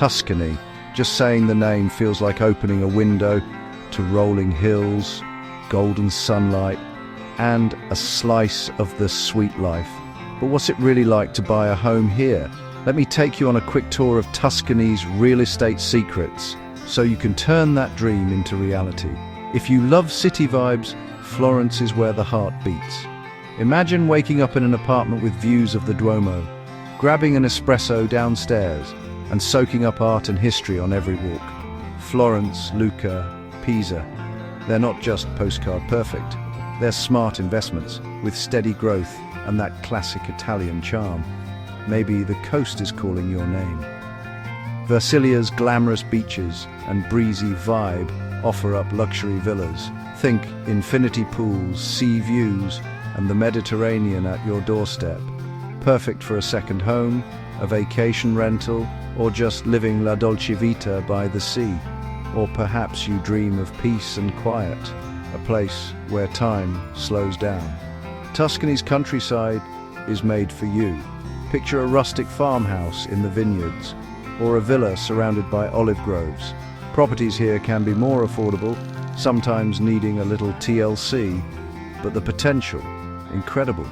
Tuscany. Just saying the name feels like opening a window to rolling hills, golden sunlight, and a slice of the sweet life. But what's it really like to buy a home here? Let me take you on a quick tour of Tuscany's real estate secrets, so you can turn that dream into reality. If you love city vibes, Florence is where the heart beats. Imagine waking up in an apartment with views of the Duomo, grabbing an espresso downstairs, and soaking up art and history on every walk. Florence, Lucca, Pisa. They're not just postcard perfect. They're smart investments with steady growth and that classic Italian charm. Maybe the coast is calling your name. Versilia's glamorous beaches and breezy vibe offer up luxury villas. Think infinity pools, sea views, and the Mediterranean at your doorstep. Perfect for a second home, a vacation rental, or just living la dolce vita by the sea. Or perhaps you dream of peace and quiet, a place where time slows down. Tuscany's countryside is made for you. Picture a rustic farmhouse in the vineyards, or a villa surrounded by olive groves. Properties here can be more affordable, sometimes needing a little TLC, but the potential, incredible.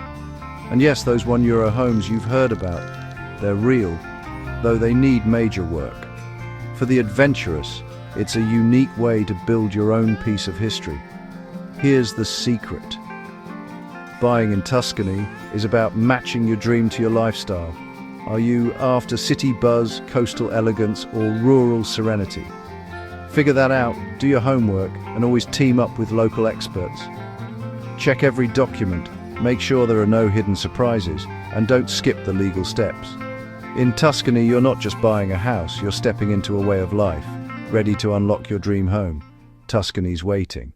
And yes, those €1 homes you've heard about, they're real, though they need major work. For the adventurous, it's a unique way to build your own piece of history. Here's the secret. Buying in Tuscany is about matching your dream to your lifestyle. Are you after city buzz, coastal elegance, or rural serenity? Figure that out, do your homework, and always team up with local experts. Check every document, make sure there are no hidden surprises, and don't skip the legal steps. In Tuscany, you're not just buying a house, you're stepping into a way of life, ready to unlock your dream home. Tuscany's waiting.